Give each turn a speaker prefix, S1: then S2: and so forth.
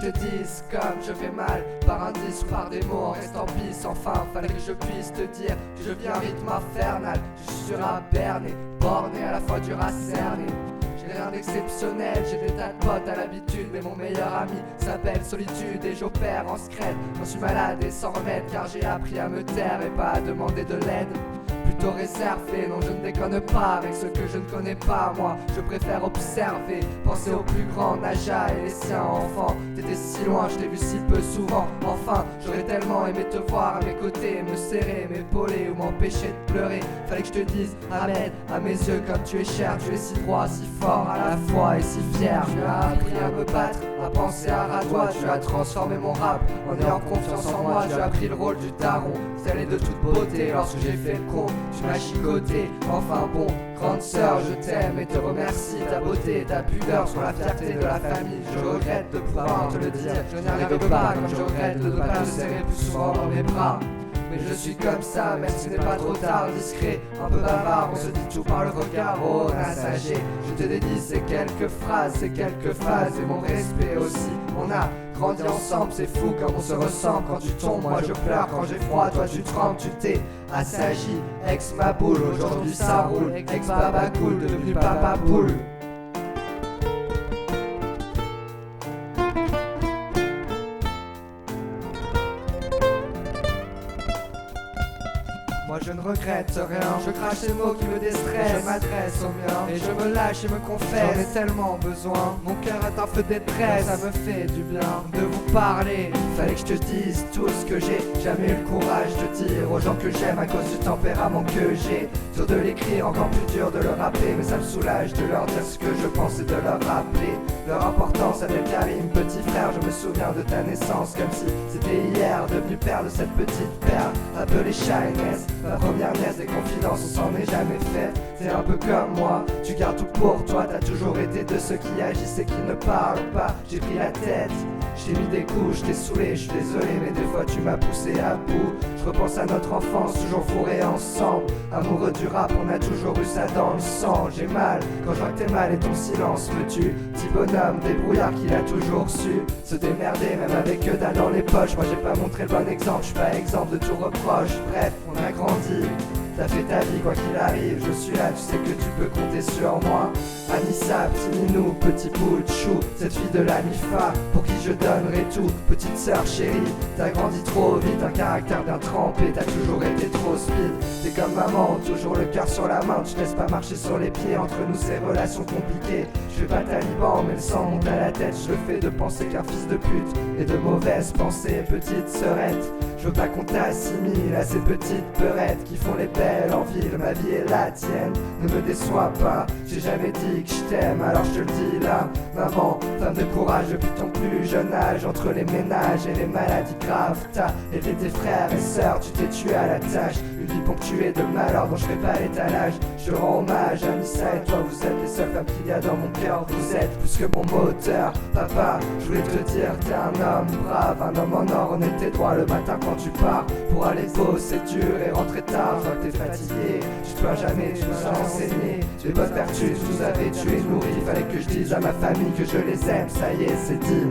S1: je te dise comme je fais mal, par un disque, par des mots, en restant pisse. Enfin, fallait que je puisse te dire que je viens rythme infernal. Je suis sur un berné, borné, à la fois dur à cerner. J'ai rien d'exceptionnel, j'ai des tas de potes à l'habitude, mais mon meilleur ami s'appelle solitude et j'opère en secret. J'en suis malade et sans remède, car j'ai appris à me taire et pas à demander de l'aide. Plutôt réservé, non je ne déconne pas avec ce que je ne connais pas. Moi je préfère observer, penser aux plus grands, Naja et les siens enfants. T'étais si loin, je t'ai vu si peu souvent. Enfin j'aurais tellement aimé te voir à mes côtés, me serrer, m'épauler ou m'empêcher de pleurer. Fallait que je te dise Ahmed, à mes yeux comme tu es cher. Tu es si droit, si fort à la fois et si fier. Tu as appris à me battre, à penser à ras-toi. Tu as transformé mon rap en ayant confiance en moi. Tu as pris le rôle du daron, celle est de toute beauté. Lorsque j'ai fait le con, tu m'as chicoté. Enfin bon, grande sœur, je t'aime et te remercie. Ta beauté, ta pudeur sont la fierté de la famille. Je regrette de pouvoir te le dire, je n'y arrive pas. Comme je regrette de ne pas te serrer plus souvent dans mes bras. Mais je suis comme ça, même si ce n'est pas trop tard. Discret, un peu bavard, on se dit tout par le regard. Oh passager, je te dédie ces quelques phrases, ces quelques phases et mon respect aussi. On a grandi ensemble, c'est fou comme on se ressemble. Quand tu tombes, moi je pleure, quand j'ai froid, toi tu trembles. Tu t'es assagi, ex ma boule, aujourd'hui ça roule. Ex baba cool, devenu papa poule. Moi je ne regrette rien, je crache les mots qui me déstressent. Je m'adresse aux miens et je me lâche et me confesse. J'en ai tellement besoin, mon cœur est un feu de détresse. Ça me fait du bien de vous parler. Fallait que je te dise tout ce que j'ai jamais eu le courage de dire aux gens que j'aime à cause du tempérament que j'ai. Dur de l'écrire, encore plus dur de le rappeler. Mais ça me soulage de leur dire ce que je pense et de leur rappeler leur importance. Abdel Karim, petit frère, je me souviens de ta naissance comme si c'était hier. Devenu père de cette petite perle appelée Shyness. Ma première nièce des confidences, on s'en est jamais fait. T'es un peu comme moi, tu gardes tout pour toi. T'as toujours été de ceux qui agissent et qui ne parlent pas. J'ai pris la tête, j'ai mis des coups, je t'ai saoulé, je suis désolé, mais des fois tu m'as poussé à bout. Je repense à notre enfance, toujours fourrés ensemble. Amoureux du rap, on a toujours eu ça dans le sang. J'ai mal quand je vois que t'es mal et ton silence me tue. Petit bonhomme, débrouillard qu'il a toujours su se démerder, même avec que dalle dans les poches. Moi j'ai pas montré le bon exemple, je suis pas exemple de tout reproche. Bref, on a grandi, t'as fait ta vie quoi qu'il arrive, je suis là, tu sais que tu peux compter sur moi. Anissa, petit Ninou, petit bout de chou, cette fille de la MIFA, pour qui je donnerai tout. Petite sœur chérie, t'as grandi trop vite, un caractère bien trempé, t'as toujours été trop speed. T'es comme maman, toujours le cœur sur la main, tu te laisses pas marcher sur les pieds, entre nous ces relations compliquées. Je fais pas taliban, mais le sang monte à la tête, je le fais de penser qu'un fils de pute et de mauvaises pensées, petite sœurette. Je veux pas qu'on t'assimile à ces petites peurettes qui font les belles en ville, ma vie est la tienne, ne me déçois pas, j'ai jamais dit que je t'aime, alors je te le dis là. Maman, femme de courage depuis ton plus jeune âge, entre les ménages et les maladies graves, t'as aidé tes frères et sœurs, tu t'es tué à la tâche, une vie ponctuée de malheur dont je fais pas l'étalage. Je rends hommage à Nissa et toi, vous êtes les seules femmes qu'il y a dans mon cœur, vous êtes plus que mon moteur. Papa, je voulais te dire, t'es un homme brave, un homme en or, on était droit le matin quand tu pars pour aller bosser dur et rentrer tard. Je vois que t'es fatigué, tu dois jamais, tu nous as enseigné les bonnes vertus, vous avez tué, nourri. Fallait que je dise à ma famille que je les aime, ça y est, c'est dit.